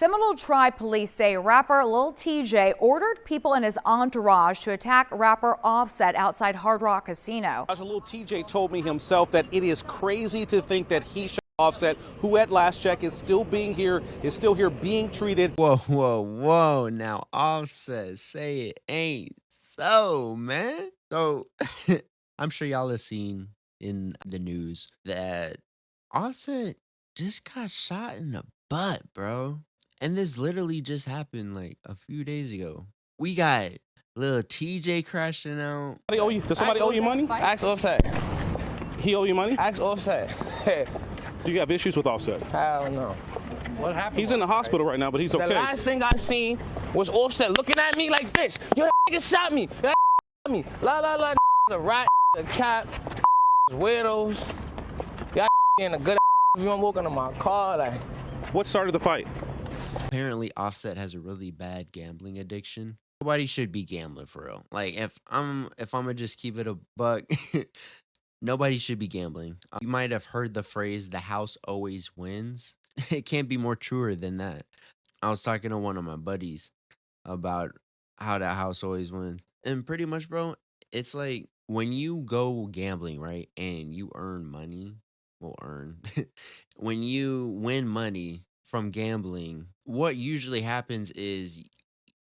Seminole Tribe police say rapper Lil Tjay ordered people in his entourage to attack rapper Offset outside Hard Rock Casino. Lil Tjay told me himself that it is crazy to think that he shot Offset, who at last check is still here being treated. Whoa, whoa, whoa. Now, Offset, say it ain't so, man. So, I'm sure y'all have seen in the news that Offset just got shot in the butt, bro. And this literally just happened like a few days ago. We got Lil Tjay crashing out. Does somebody owe you money? Ask Offset. He owe you money? Ask Offset. Do you have issues with Offset? Hell no. What happened? He's in the hospital right now, but he's okay. The last thing I seen was Offset looking at me like this. Yo, that nigga shot me. That shot me. La la la. A rat, a cat, weirdos. Y'all in a good if you walking to my car like. What started the fight? Apparently, Offset has a really bad gambling addiction. Nobody should be gambling for real. Like if I'm gonna just keep it a buck, nobody should be gambling. You might have heard the phrase "the house always wins." It can't be more truer than that. I was talking to one of my buddies about how the house always wins, and pretty much, bro, it's like when you go gambling, right, and you earn money. Well, when you win money from gambling, what usually happens is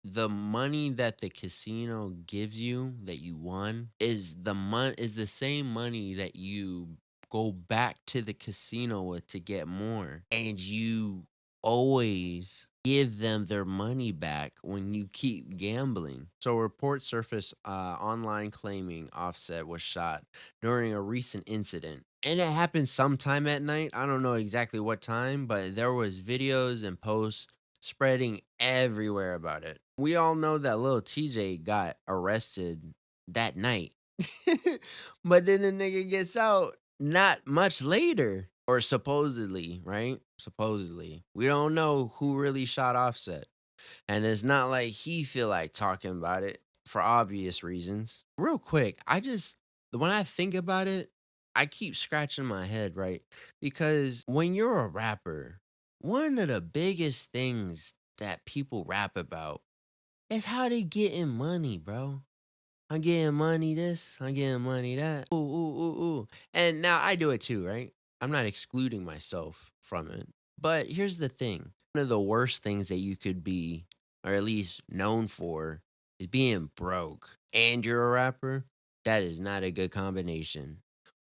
the money that the casino gives you that you won is the same money that you go back to the casino with to get more, and you always give them their money back when you keep gambling. So reports surfaced online claiming Offset was shot during a recent incident. And it happened sometime at night. I don't know exactly what time, but there was videos and posts spreading everywhere about it. We all know that Lil Tjay got arrested that night. But then the nigga gets out not much later. Or supposedly, right? Supposedly. We don't know who really shot Offset. And it's not like he feel like talking about it for obvious reasons. Real quick, when I think about it, I keep scratching my head, right? Because when you're a rapper, one of the biggest things that people rap about is how they getting money, bro. I'm getting money this, I'm getting money that. Ooh, ooh, ooh, ooh. And now I do it too, right? I'm not excluding myself from it. But here's the thing. One of the worst things that you could be, or at least known for, is being broke. And you're a rapper. That is not a good combination.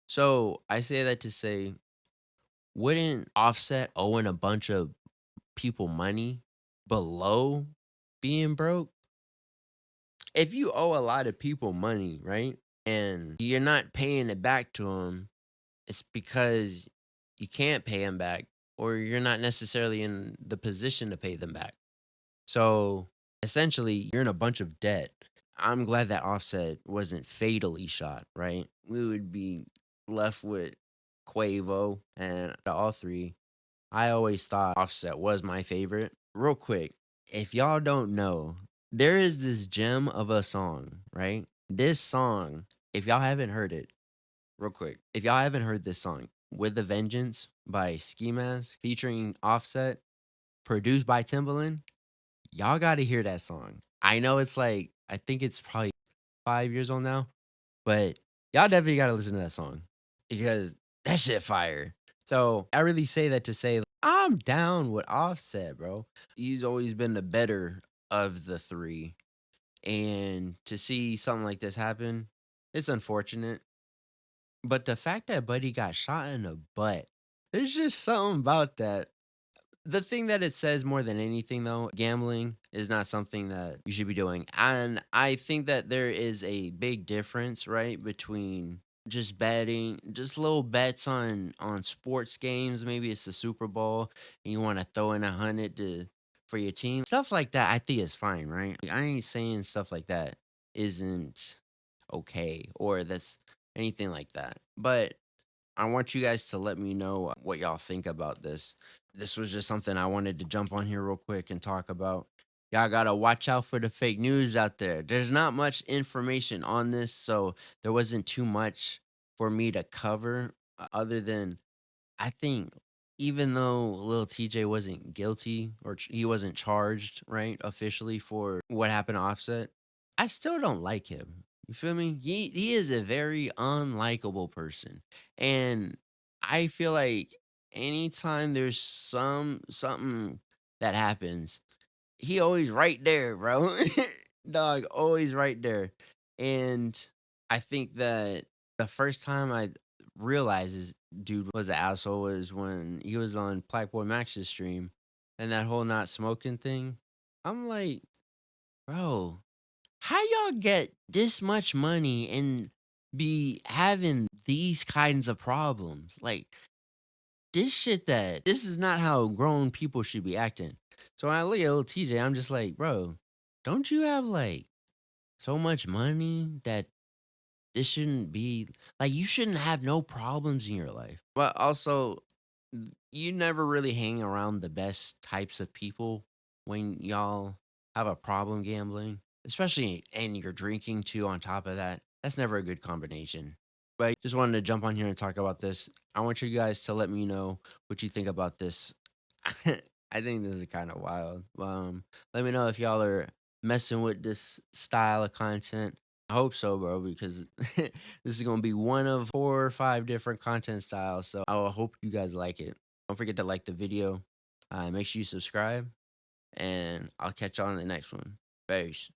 So I say that to say, wouldn't Offset owing a bunch of people money below being broke? If you owe a lot of people money, right, and you're not paying it back to them, it's because you can't pay them back, or you're not necessarily in the position to pay them back. So essentially, you're in a bunch of debt. I'm glad that Offset wasn't fatally shot, right? We would be left with Quavo and all three. I always thought Offset was my favorite. Real quick, if y'all don't know, there is this gem of a song, right? This song, if y'all haven't heard it, real quick, if y'all haven't heard this song, With a Vengeance by Ski Mask featuring Offset, produced by Timbaland, y'all gotta hear that song. I know it's like, I think it's probably 5 years old now, but y'all definitely gotta listen to that song because that shit fire. So I really say that to say I'm down with Offset, bro. He's always been the better of the three. And to see something like this happen, it's unfortunate. But the fact that Buddy got shot in the butt, there's just something about that. The thing that it says more than anything, though, gambling is not something that you should be doing. And I think that there is a big difference, right, between just betting, just little bets on sports games. Maybe it's the Super Bowl and you want to throw in 100 to for your team. Stuff like that, I think is fine, right? I ain't saying stuff like that isn't okay or that's anything like that. But I want you guys to let me know what y'all think about this. This was just something I wanted to jump on here real quick and talk about. Y'all gotta watch out for the fake news out there. There's not much information on this, so there wasn't too much for me to cover other than I think even though Lil TJ wasn't guilty or he wasn't charged, right, officially for what happened to Offset, I still don't like him. You feel me? He is a very unlikable person. And I feel like anytime there's something that happens, he always right there, bro. Dog, always right there. And I think that the first time I realized this dude was an asshole was when he was on Blackboy Max's stream and that whole not smoking thing. I'm like, bro, how y'all get this much money and be having these kinds of problems? Like, this is not how grown people should be acting. So when I look at little TJ, I'm just like, bro, don't you have like so much money that this shouldn't be like you shouldn't have no problems in your life. But also, you never really hang around the best types of people when y'all have a problem gambling, especially and you're drinking too on top of that. That's never a good combination. But just wanted to jump on here and talk about this. I want you guys to let me know what you think about this. I think this is kind of wild. Let me know if y'all are messing with this style of content. I hope so, bro, because this is gonna be one of 4 or 5 different content styles. So I will hope you guys like it. Don't forget to like the video. Make sure you subscribe, and I'll catch you on the next one. Peace.